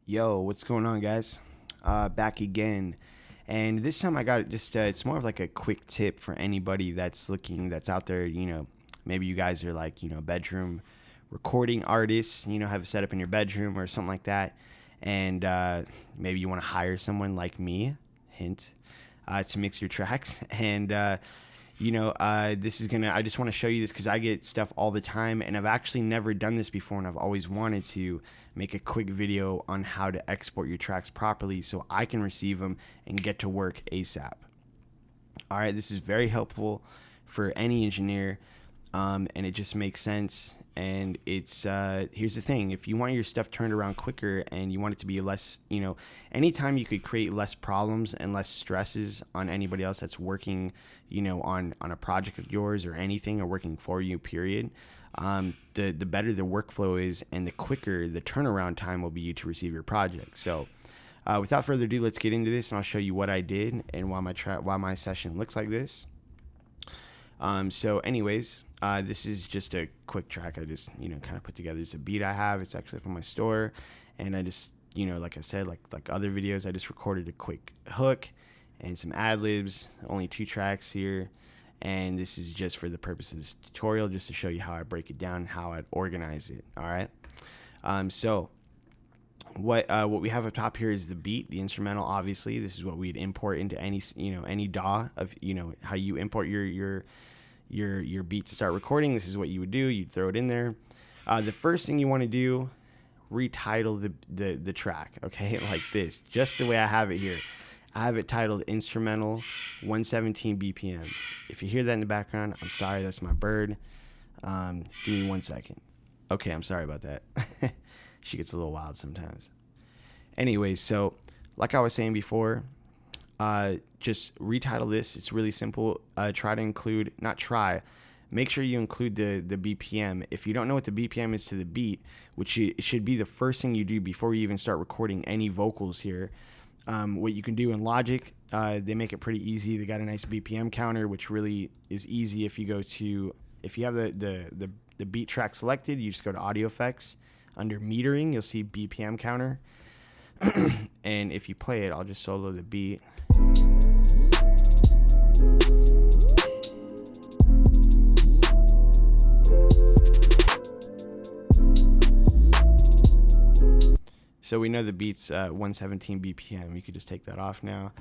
Yo, what's going on, guys? Back again. And this time I got just, it's more of like a quick tip for anybody that's out there, maybe you guys are like, bedroom recording artists, have it set up in your bedroom or something like that. And maybe you want to hire someone like me, hint, to mix your tracks. And, I just want to show you this because I get stuff all the time and I've actually never done this before and I've always wanted to make a quick video on how to export your tracks properly so I can receive them and get to work ASAP. All right, this is very helpful for any engineer, and it just makes sense. And it's here's the thing: if you want your stuff turned around quicker and you want it to be less, anytime you could create less problems and less stresses on anybody else that's working, on a project of yours or anything or working for you, period. The better the workflow is and the quicker the turnaround time will be to receive your project. So without further ado, let's get into this and I'll show you what I did and why my session looks like this. So anyways, this is just a quick track I just, kind of put together. It's a beat I have. It's actually up on my store. And I just, like I said, like other videos, I just recorded a quick hook and some ad-libs, only 2 tracks here. And this is just for the purpose of this tutorial, just to show you how I break it down and how I'd organize it. All right. So what we have up top here is the beat, the instrumental. Obviously, this is what we'd import into any DAW of how you import your beat to start recording. This is what you would do. You'd throw it in there. The first thing you want to do, retitle the track. Okay, like this, just the way I have it here. I have it titled Instrumental 117 BPM. If you hear that in the background, I'm sorry, that's my bird. Give me 1 second. Okay, I'm sorry about that. She gets a little wild sometimes. Anyways, so like I was saying before, just retitle this. It's really simple. Try to include, make sure you include the BPM. If you don't know what the BPM is to the beat, which it should be the first thing you do before you even start recording any vocals here. What you can do in Logic, they make it pretty easy. They got a nice BPM counter, which really is easy. If you have the beat track selected, you just go to Audio Effects. Under metering, you'll see BPM counter. And if you play it, I'll just solo the beat. So we know the beat's 117 BPM. You could just take that off now.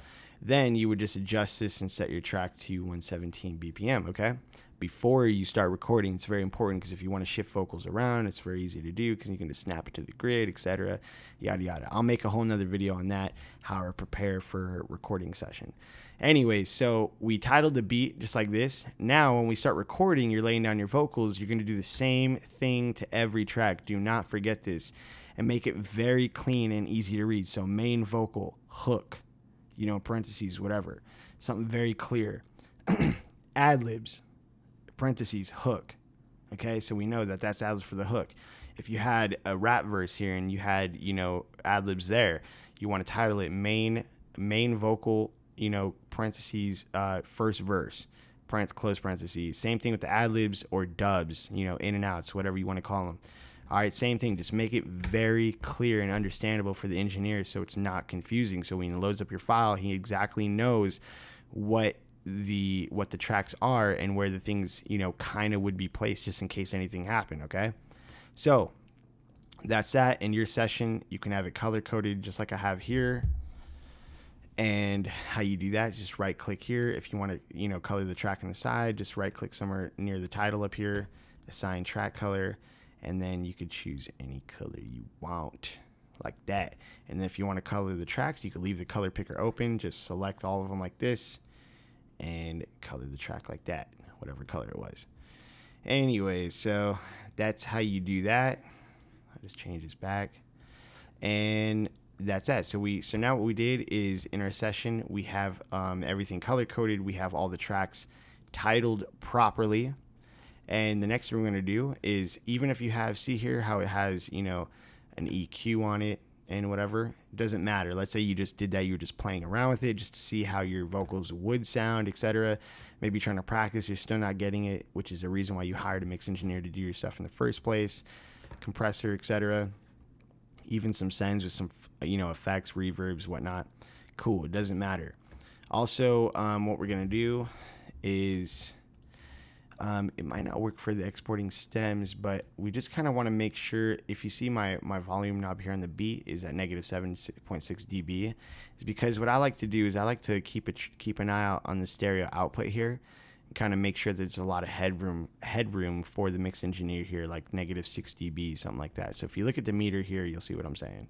Then you would just adjust this and set your track to 117 BPM, okay? Before you start recording, it's very important because if you want to shift vocals around, it's very easy to do because you can just snap it to the grid, etc. Yada, yada. I'll make a whole nother video on that, how I prepare for a recording session. Anyways, so we titled the beat just like this. Now, when we start recording, you're laying down your vocals. You're going to do the same thing to every track. Do not forget this. And make it very clean and easy to read. So main vocal, hook, parentheses, whatever. Something very clear. Ad-libs, parentheses, hook. Okay, so we know that that's ad-libs for the hook. If you had a rap verse here and you had, ad-libs there, you want to title it main vocal, parentheses, first verse, close parentheses. Same thing with the ad-libs or dubs, in and outs, whatever you want to call them. All right, same thing. Just make it very clear and understandable for the engineer so it's not confusing. So when he loads up your file, he exactly knows what the tracks are and where the things, kind of would be placed just in case anything happened, okay? So that's that. In your session, you can have it color-coded just like I have here. And how you do that, just right-click here. If you want to, color the track on the side, just right-click somewhere near the title up here, assign track color. And then you could choose any color you want, like that. And then if you want to color the tracks, you could leave the color picker open. Just select all of them like this and color the track like that, whatever color it was. Anyways, so that's how you do that. I'll just change this back. And that's that. So now what we did is in our session, we have everything color coded. We have all the tracks titled properly. And the next thing we're going to do is, even if you see here how it has, an EQ on it and whatever, it doesn't matter. Let's say you just did that. You were just playing around with it just to see how your vocals would sound, etc. Maybe trying to practice. You're still not getting it, which is the reason why you hired a mix engineer to do your stuff in the first place, compressor, etc. even some sends with some, effects, reverbs, whatnot. Cool. It doesn't matter. Also, what we're going to do is, it might not work for the exporting stems, but we just kind of want to make sure, if you see my volume knob here on the beat is at negative 7.6 dB, is because what I like to do is I like to keep an eye out on the stereo output here and kind of make sure that there's a lot of headroom for the mix engineer here, like negative 6 dB, something like that. So if you look at the meter here, you'll see what I'm saying.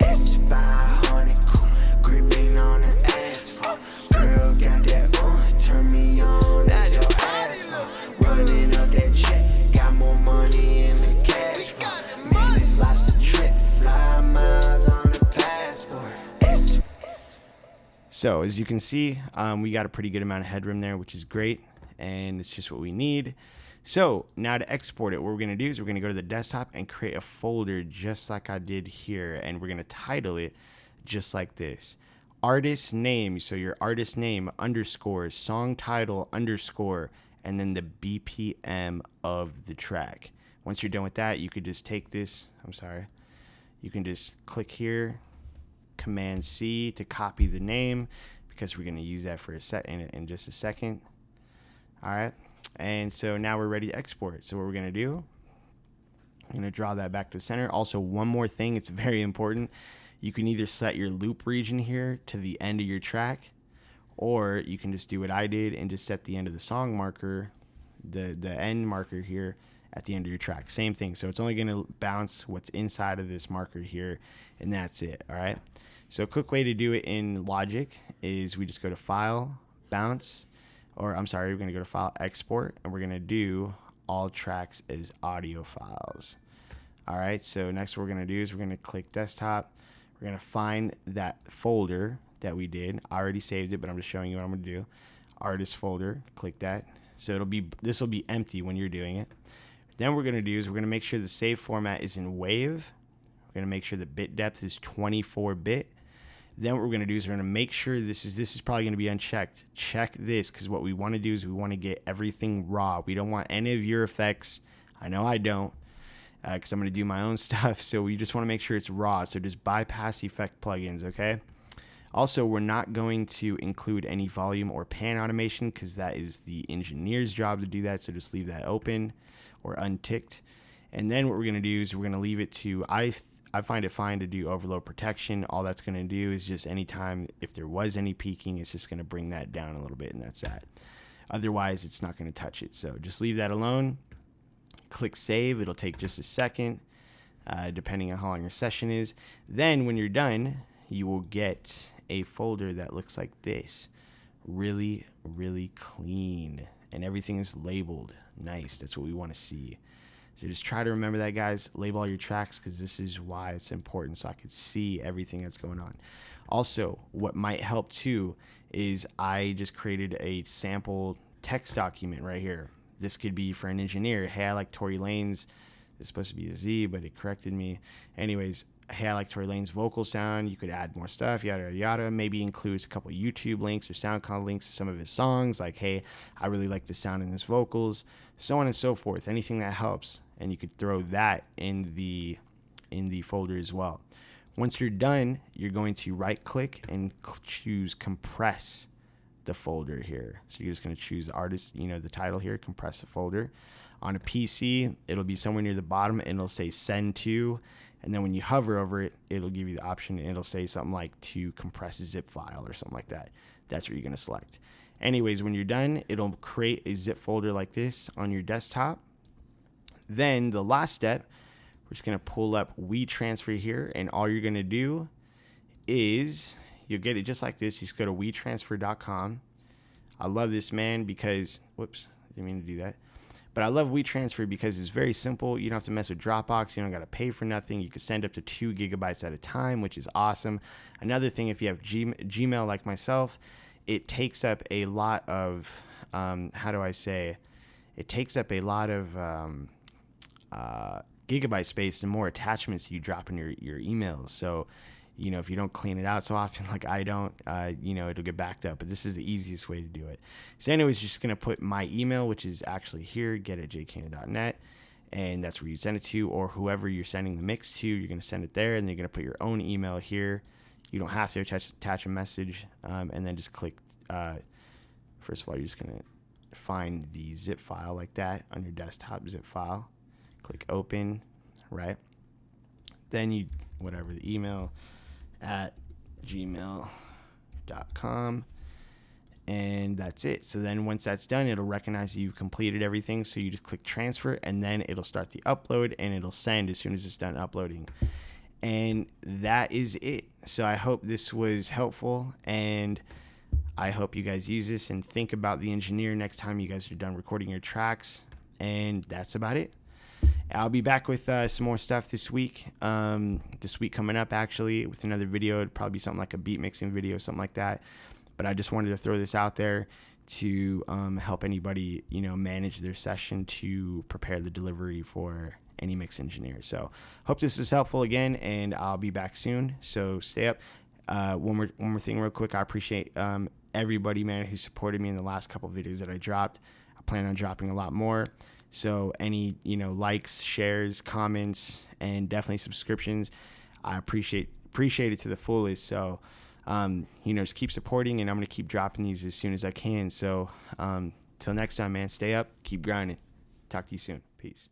It's 500 cool, gripping on the asphalt. Girl got that turn me on, that's your asphalt. Running up that check, got more money in the cash vault. Man, this life's a trip, fly miles on the passport. So as you can see, we got a pretty good amount of headroom there, which is great, and it's just what we need. So now to export it, what we're going to do is we're going to go to the desktop and create a folder just like I did here, and we're going to title it just like this. Artist name, so your artist name underscore song title underscore and then the BPM of the track. Once you're done with that, you could just take this, you can just click here, Command C to copy the name, because we're going to use that for a set in just a second. All right, and so now we're ready to export. So what we're going to do, I'm going to draw that back to the center. Also, one more thing, it's very important. You can either set your loop region here to the end of your track, or you can just do what I did and just set the end of the song marker, the end marker here at the end of your track. Same thing. So it's only going to bounce what's inside of this marker here, and that's it. All right. So a quick way to do it in Logic is we just go to File, Bounce, we're going to go to File, Export, and we're going to do all tracks as audio files. All right. So next what we're going to do is we're going to click Desktop. We're going to find that folder that we did. I already saved it, but I'm just showing you what I'm going to do. Artist folder, click that. So this will be empty when you're doing it. Then what we're going to do is we're going to make sure the save format is in wave. We're going to make sure the bit depth is 24-bit. Then what we're going to do is we're going to make sure this is probably going to be unchecked. Check this, because what we want to do is we want to get everything raw. We don't want any of your effects. I know I don't, because I'm going to do my own stuff. So we just want to make sure it's raw. So just bypass effect plugins, okay? Also, we're not going to include any volume or pan automation, because that is the engineer's job to do that. So just leave that open or unticked. And then what we're going to do is we're going to leave it to, I find it fine to do overload protection. All that's going to do is just anytime if there was any peaking, it's just going to bring that down a little bit, and that's that. Otherwise, it's not going to touch it. So just leave that alone. Click save. It'll take just a second, depending on how long your session is. Then when you're done, you will get a folder that looks like this. Really, really clean. And everything is labeled. Nice. That's what we want to see. So just try to remember that, guys. Label all your tracks, because this is why it's important, so I could see everything that's going on. Also, what might help too is I just created a sample text document right here. This could be for an engineer. Hey, I like Tory Lanez. It's supposed to be a Z, but it corrected me. Anyways, hey, I like Tory Lanez vocal sound. You could add more stuff, yada, yada. Maybe includes a couple of YouTube links or SoundCloud links to some of his songs. Like, hey, I really like the sound in his vocals, so on and so forth. Anything that helps. And you could throw that in the folder as well. Once you're done, you're going to right click and choose compress the folder here. So you're just going to choose the artist, the title here, compress the folder. On a PC, it'll be somewhere near the bottom, and it'll say send to, and then when you hover over it, it'll give you the option, and it'll say something like to compress a zip file or something like that. That's what you're going to select. Anyways, when you're done, it'll create a zip folder like this on your desktop. Then the last step, we're just going to pull up WeTransfer here, and all you're going to do is you'll get it just like this. You just go to WeTransfer.com. I love this, man, because, whoops, didn't mean to do that. But I love WeTransfer because it's very simple. You don't have to mess with Dropbox. You don't got to pay for nothing. You can send up to 2 gigabytes at a time, which is awesome. Another thing, if you have Gmail like myself, it takes up a lot of, it takes up a lot of gigabyte space and more attachments you drop in your emails. So, if you don't clean it out so often like I don't, it'll get backed up. But this is the easiest way to do it. So anyways, just going to put my email, which is actually here, get@jkana.net. and that's where you send it to, or whoever you're sending the mix to, you're going to send it there, and you're going to put your own email here. You don't have to attach a message, and then just click. First of all, you're just going to find the zip file like that on your desktop, zip file. Click open, right? Then you, whatever the email, at gmail.com. And that's it. So then once that's done, it'll recognize that you've completed everything. So you just click transfer, and then it'll start the upload, and it'll send as soon as it's done uploading. And that is it. So I hope this was helpful, and I hope you guys use this and think about the engineer next time you guys are done recording your tracks. And that's about it. I'll be back with some more stuff this week. This week coming up, actually, with another video. It'd probably be something like a beat mixing video, something like that. But I just wanted to throw this out there to help anybody, manage their session to prepare the delivery for any mix engineer. So hope this is helpful again, and I'll be back soon. So stay up. One more thing real quick. I appreciate everybody, man, who supported me in the last couple of videos that I dropped. I plan on dropping a lot more. So any, likes, shares, comments, and definitely subscriptions, I appreciate it to the fullest. So, just keep supporting, and I'm going to keep dropping these as soon as I can. So, till next time, man, stay up, keep grinding. Talk to you soon. Peace.